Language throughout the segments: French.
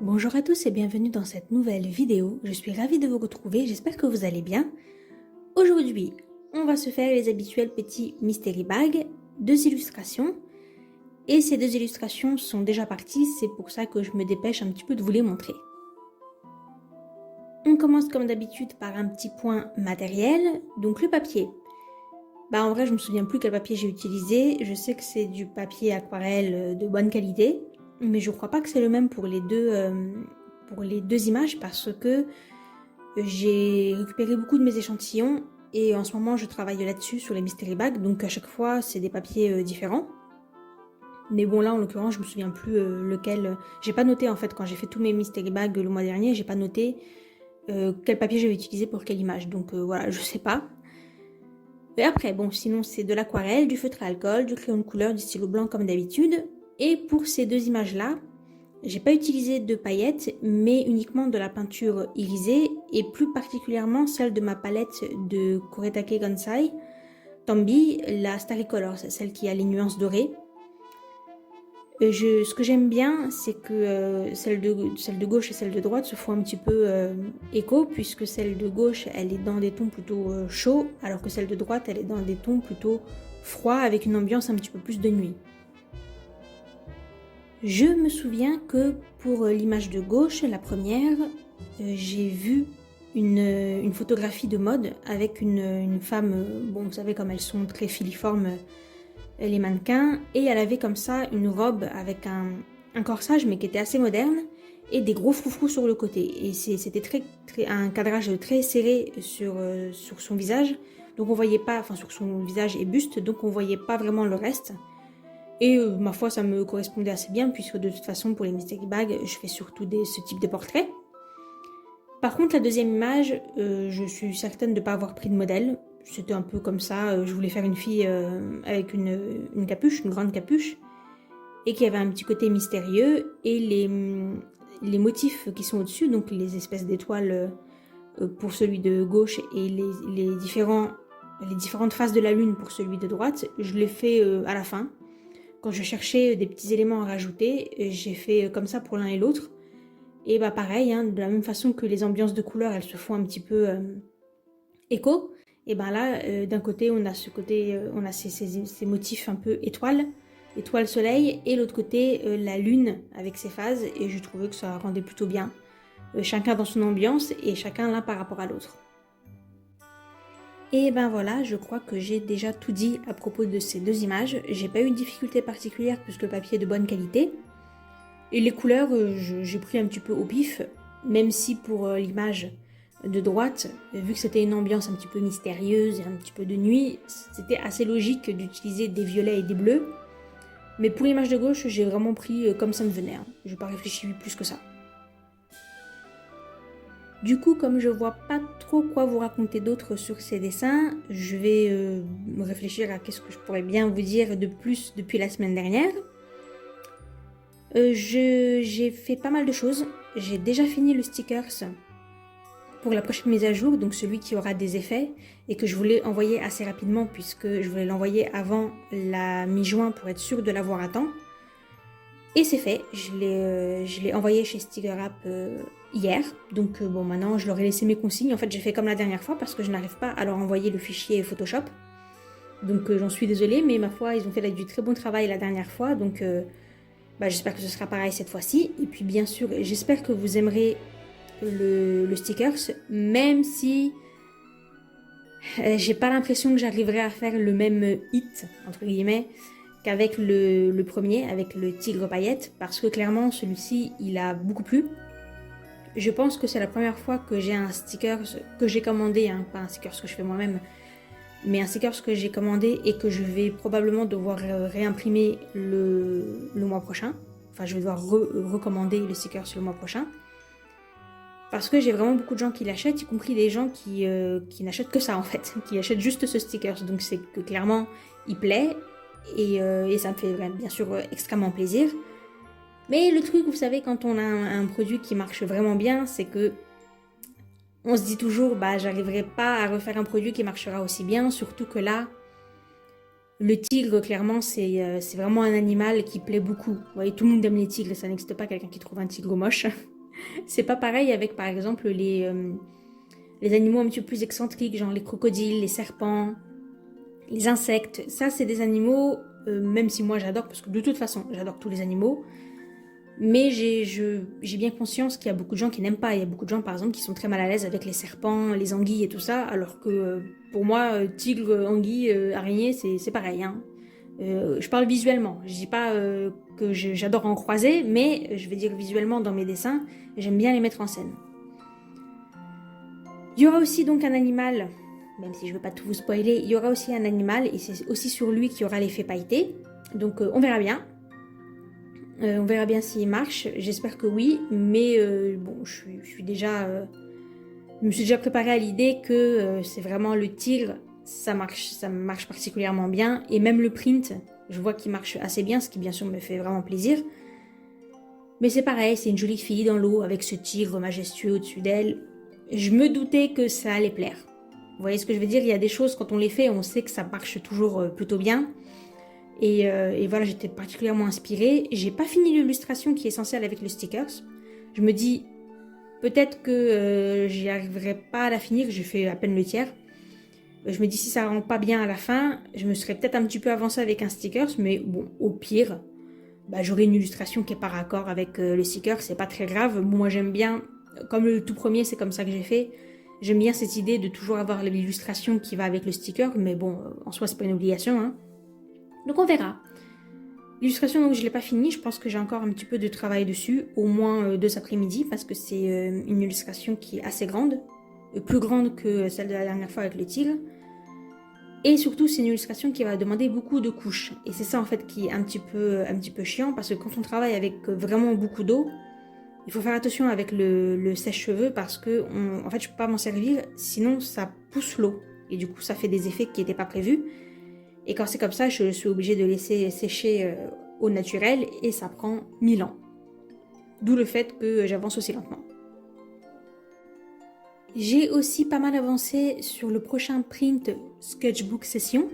Bonjour à tous et bienvenue dans cette nouvelle vidéo. Je suis ravie de vous retrouver, j'espère que vous allez bien. Aujourd'hui, on va se faire les habituels petits mystery bags, 2 illustrations. Et ces 2 illustrations sont déjà parties, c'est pour ça que je me dépêche un petit peu de vous les montrer. On commence comme d'habitude par un petit point matériel, donc le papier. En vrai, je me souviens plus quel papier j'ai utilisé, je sais que c'est du papier aquarelle de bonne qualité, mais je crois pas que c'est le même pour les deux images parce que j'ai récupéré beaucoup de mes échantillons et en ce moment je travaille là-dessus sur les mystery bags, donc à chaque fois c'est des papiers différents. Mais bon là en l'occurrence je me souviens plus lequel. J'ai pas noté en fait quand j'ai fait tous mes mystery bags le mois dernier, j'ai pas noté quel papier j'avais utilisé pour quelle image, donc voilà, je sais pas. Et après, bon, sinon c'est de l'aquarelle, du feutre à alcool, du crayon de couleur, du stylo blanc comme d'habitude. Et pour ces 2 images-là, j'ai pas utilisé de paillettes, mais uniquement de la peinture irisée, et plus particulièrement celle de ma palette de Kuretake Gansai Tombi, la Starry Color, c'est celle qui a les nuances dorées. Ce que j'aime bien, c'est que celle de gauche et celle de droite se font un petit peu écho, puisque celle de gauche, elle est dans des tons plutôt chauds, alors que celle de droite, elle est dans des tons plutôt froids, avec une ambiance un petit peu plus de nuit. Je me souviens que pour l'image de gauche, la première, j'ai vu une photographie de mode avec une femme, bon vous savez comme elles sont très filiformes, les mannequins, et elle avait comme ça une robe avec un corsage mais qui était assez moderne et des gros froufrous sur le côté, et c'était un cadrage très serré sur son visage, donc on voyait pas, enfin sur son visage et buste, donc on voyait pas vraiment le reste. Et ma foi ça me correspondait assez bien, puisque de toute façon pour les mystery bags je fais surtout ce type de portraits. Par contre la deuxième image, je suis certaine de ne pas avoir pris de modèle. C'était un peu comme ça, je voulais faire une fille avec une capuche, une grande capuche, et qui avait un petit côté mystérieux, et les motifs qui sont au-dessus, donc les espèces d'étoiles pour celui de gauche et les différentes faces de la lune pour celui de droite, je l'ai fait à la fin. Quand je cherchais des petits éléments à rajouter, j'ai fait comme ça pour l'un et l'autre. Et bah pareil, hein, de la même façon que les ambiances de couleurs, elles se font un petit peu écho. Et ben là, d'un côté, on a on a ces motifs un peu étoile soleil, et l'autre côté, la lune avec ses phases. Et je trouvais que ça rendait plutôt bien. Chacun dans son ambiance et chacun l'un par rapport à l'autre. Et ben voilà, je crois que j'ai déjà tout dit à propos de ces 2 images. J'ai pas eu de difficulté particulière puisque le papier est de bonne qualité. Et les couleurs, j'ai pris un petit peu au pif, même si pour l'image de droite, vu que c'était une ambiance un petit peu mystérieuse et un petit peu de nuit, c'était assez logique d'utiliser des violets et des bleus. Mais pour l'image de gauche, j'ai vraiment pris comme ça me venait, hein. Je n'ai pas réfléchi plus que ça. Du coup, comme je vois pas trop quoi vous raconter d'autre sur ces dessins, je vais réfléchir à qu'est-ce que je pourrais bien vous dire de plus depuis la semaine dernière. J'ai fait pas mal de choses. J'ai déjà fini le stickers pour la prochaine mise à jour, donc celui qui aura des effets, et que je voulais envoyer assez rapidement puisque je voulais l'envoyer avant la mi-juin pour être sûre de l'avoir à temps. Et c'est fait, je l'ai envoyé chez StickerUp hier, donc bon maintenant je leur ai laissé mes consignes. En fait j'ai fait comme la dernière fois parce que je n'arrive pas à leur envoyer le fichier Photoshop. Donc j'en suis désolée, mais ma foi ils ont fait du très bon travail la dernière fois, donc j'espère que ce sera pareil cette fois-ci. Et puis bien sûr j'espère que vous aimerez le stickers, même si j'ai pas l'impression que j'arriverai à faire le même hit entre guillemets qu'avec le premier, avec le tigre paillette, parce que clairement celui-ci il a beaucoup plu. Je pense que c'est la première fois que j'ai un sticker que j'ai commandé, hein, pas un sticker que je fais moi-même, mais un sticker que j'ai commandé et que je vais probablement devoir réimprimer le mois prochain. Enfin je vais devoir recommander le sticker le mois prochain. Parce que j'ai vraiment beaucoup de gens qui l'achètent, y compris des gens qui n'achètent que ça en fait, qui achètent juste ce sticker. Donc c'est que clairement il plaît, et ça me fait bien sûr extrêmement plaisir. Mais le truc, vous savez, quand on a un produit qui marche vraiment bien, c'est que on se dit toujours, j'arriverai pas à refaire un produit qui marchera aussi bien, surtout que là, Le tigre, clairement, c'est vraiment un animal qui plaît beaucoup. Vous voyez, tout le monde aime les tigres, ça n'existe pas quelqu'un qui trouve un tigre moche. C'est pas pareil avec, par exemple, les animaux un petit peu plus excentriques, genre les crocodiles, les serpents, les insectes. Ça, c'est des animaux, même si moi j'adore, parce que de toute façon, j'adore tous les animaux. Mais j'ai bien conscience qu'il y a beaucoup de gens qui n'aiment pas. Il y a beaucoup de gens, par exemple, qui sont très mal à l'aise avec les serpents, les anguilles et tout ça, alors que pour moi, tigre, anguille, araignée, c'est pareil. Hein. Je parle visuellement. Je dis pas que j'adore en croiser, mais je vais dire visuellement dans mes dessins, j'aime bien les mettre en scène. Il y aura aussi donc un animal, même si je ne veux pas tout vous spoiler, il y aura aussi un animal et c'est aussi sur lui qu'il y aura l'effet pailleté. Donc on verra bien. On verra bien s'il marche. J'espère que oui, mais bon, je suis déjà, je me suis déjà préparée à l'idée que c'est vraiment le tigre, ça marche particulièrement bien et même le print, je vois qu'il marche assez bien, ce qui bien sûr me fait vraiment plaisir. Mais c'est pareil, c'est une jolie fille dans l'eau avec ce tigre majestueux au-dessus d'elle. Je me doutais que ça allait plaire. Vous voyez ce que je veux dire? Il y a des choses, quand on les fait, on sait que ça marche toujours plutôt bien. Et voilà, j'étais particulièrement inspirée. J'ai pas fini l'illustration qui est censée aller avec le stickers. Je me dis, peut-être que j'y arriverai pas à la finir, j'ai fait à peine le tiers. Je me dis, si ça rend pas bien à la fin, je me serais peut-être un petit peu avancée avec un stickers, mais bon, au pire, bah, j'aurai une illustration qui est par accord avec le sticker, c'est pas très grave. Moi j'aime bien, comme le tout premier, c'est comme ça que j'ai fait. J'aime bien cette idée de toujours avoir l'illustration qui va avec le sticker, mais bon, en soi c'est pas une obligation. Hein. Donc on verra. L'illustration, donc je l'ai pas finie, je pense que j'ai encore un petit peu de travail dessus, au moins 2 après-midi, parce que c'est une illustration qui est assez grande, plus grande que celle de la dernière fois avec le tigre. Et surtout, c'est une illustration qui va demander beaucoup de couches. Et c'est ça en fait qui est un petit peu chiant, parce que quand on travaille avec vraiment beaucoup d'eau, il faut faire attention avec le sèche-cheveux parce que en fait, je peux pas m'en servir, sinon ça pousse l'eau. Et du coup, ça fait des effets qui n'étaient pas prévus. Et quand c'est comme ça, je suis obligée de laisser sécher au naturel et ça prend 1000 ans. D'où le fait que j'avance aussi lentement. J'ai aussi pas mal avancé sur le prochain print Sketchbook Session.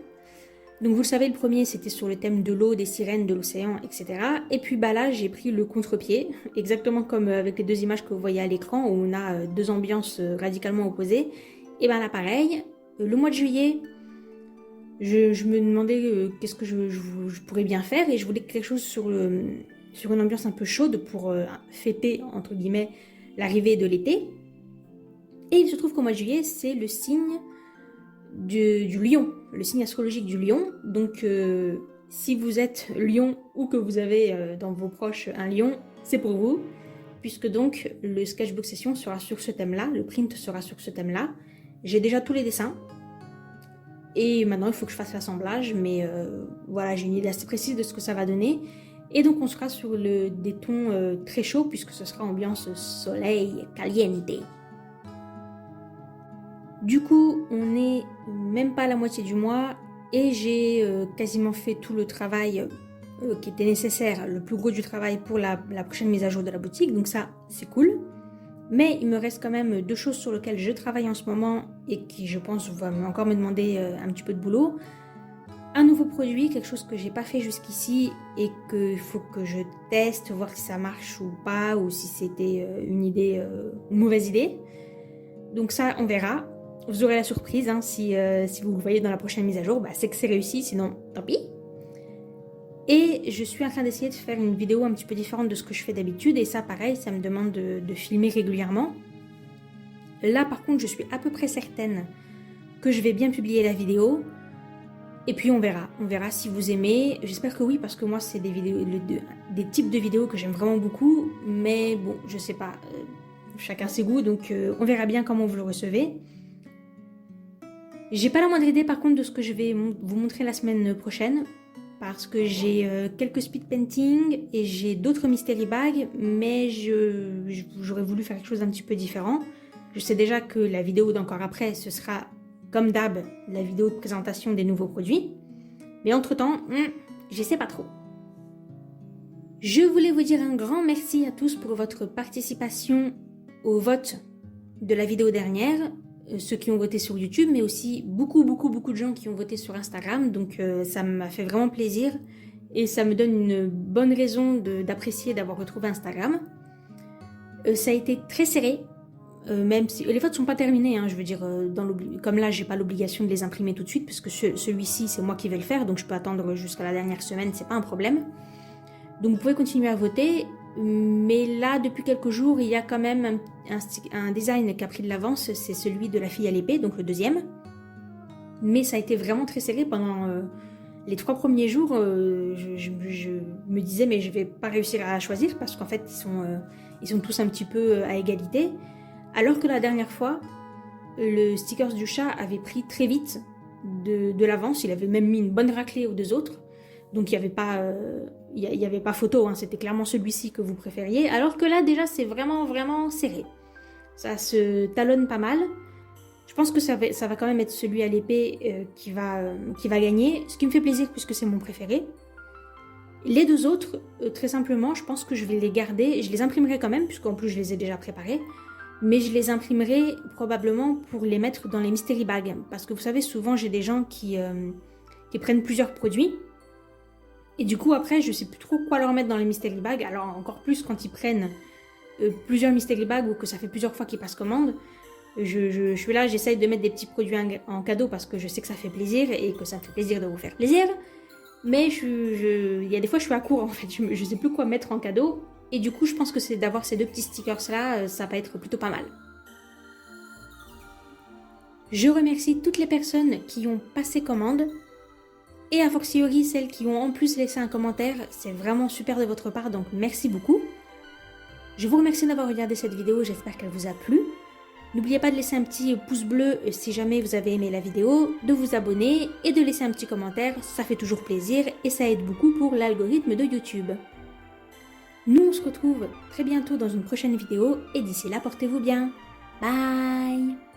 Donc vous le savez, le premier c'était sur le thème de l'eau, des sirènes, de l'océan, etc. Et puis bah là j'ai pris le contre-pied, exactement comme avec les 2 images que vous voyez à l'écran où on a 2 ambiances radicalement opposées. Et ben là pareil, le mois de juillet, je me demandais qu'est-ce que je pourrais bien faire et je voulais quelque chose sur une ambiance un peu chaude pour fêter entre guillemets l'arrivée de l'été. Et il se trouve qu'au mois de juillet c'est le signe du lion, le signe astrologique du lion. Donc si vous êtes lion ou que vous avez dans vos proches un lion, c'est pour vous, puisque donc le sketchbook session sera sur ce thème-là, le print sera sur ce thème-là. J'ai déjà tous les dessins, et maintenant il faut que je fasse l'assemblage, mais voilà, j'ai une idée assez précise de ce que ça va donner. Et donc on sera sur des tons très chauds, puisque ce sera ambiance soleil caliente. Du coup, on n'est même pas à la moitié du mois et j'ai quasiment fait tout le travail qui était nécessaire, le plus gros du travail pour la prochaine mise à jour de la boutique, donc ça c'est cool. Mais il me reste quand même 2 choses sur lesquelles je travaille en ce moment et qui je pense va encore me demander un petit peu de boulot. Un nouveau produit, quelque chose que j'ai pas fait jusqu'ici et qu'il faut que je teste, voir si ça marche ou pas, ou si c'était une mauvaise idée. Donc ça on verra. Vous aurez la surprise, hein, si vous le voyez dans la prochaine mise à jour, bah, c'est que c'est réussi, sinon tant pis. Et je suis en train d'essayer de faire une vidéo un petit peu différente de ce que je fais d'habitude, et ça pareil, ça me demande de filmer régulièrement. Là par contre, je suis à peu près certaine que je vais bien publier la vidéo, et puis on verra si vous aimez. J'espère que oui, parce que moi c'est des types de vidéos que j'aime vraiment beaucoup, mais bon, je sais pas, chacun ses goûts, donc on verra bien comment vous le recevez. J'ai pas la moindre idée par contre de ce que je vais vous montrer la semaine prochaine, parce que j'ai quelques speed painting et j'ai d'autres mystery bags, mais j'aurais voulu faire quelque chose d'un petit peu différent. Je sais déjà que la vidéo d'encore après, ce sera comme d'hab la vidéo de présentation des nouveaux produits, mais entre temps, je sais pas trop. Je voulais vous dire un grand merci à tous pour votre participation au vote de la vidéo dernière. ceux qui ont voté sur YouTube, mais aussi beaucoup de gens qui ont voté sur Instagram. Donc ça m'a fait vraiment plaisir et ça me donne une bonne raison d'apprécier d'avoir retrouvé Instagram. Ça a été très serré, même si les votes ne sont pas terminés. Hein, je veux dire, comme là, j'ai pas l'obligation de les imprimer tout de suite, parce que celui-ci, c'est moi qui vais le faire, donc je peux attendre jusqu'à la dernière semaine, c'est pas un problème. Donc vous pouvez continuer à voter. Mais là, depuis quelques jours, il y a quand même un design qui a pris de l'avance, c'est celui de la fille à l'épée, donc le deuxième. Mais ça a été vraiment très serré pendant les 3 premiers jours. Je me disais, mais je vais pas réussir à choisir parce qu'en fait, ils sont tous un petit peu à égalité. Alors que la dernière fois, le stickers du chat avait pris très vite de l'avance. Il avait même mis une bonne raclée aux 2 autres. Donc il n'y avait pas photo, hein, c'était clairement celui-ci que vous préfériez. Alors que là, déjà, c'est vraiment serré. Ça se talonne pas mal. Je pense que ça va quand même être celui à l'épée qui va gagner. Ce qui me fait plaisir puisque c'est mon préféré. Les 2 autres, très simplement, je pense que je vais les garder. Je les imprimerai quand même, puisqu'en plus je les ai déjà préparés. Mais je les imprimerai probablement pour les mettre dans les mystery bags. Parce que vous savez, souvent j'ai des gens qui prennent plusieurs produits. Et du coup, après, je sais plus trop quoi leur mettre dans les mystery bags. Alors, encore plus quand ils prennent plusieurs mystery bags ou que ça fait plusieurs fois qu'ils passent commande. Je suis là, j'essaye de mettre des petits produits en cadeau parce que je sais que ça fait plaisir et que ça me fait plaisir de vous faire plaisir. Mais il y a des fois, je suis à court en fait. Je sais plus quoi mettre en cadeau. Et du coup, je pense que c'est d'avoir ces 2 petits stickers là, ça va être plutôt pas mal. Je remercie toutes les personnes qui ont passé commande. Et a fortiori, celles qui ont en plus laissé un commentaire, c'est vraiment super de votre part, donc merci beaucoup. Je vous remercie d'avoir regardé cette vidéo, j'espère qu'elle vous a plu. N'oubliez pas de laisser un petit pouce bleu si jamais vous avez aimé la vidéo, de vous abonner et de laisser un petit commentaire, ça fait toujours plaisir et ça aide beaucoup pour l'algorithme de YouTube. Nous on se retrouve très bientôt dans une prochaine vidéo et d'ici là portez-vous bien. Bye!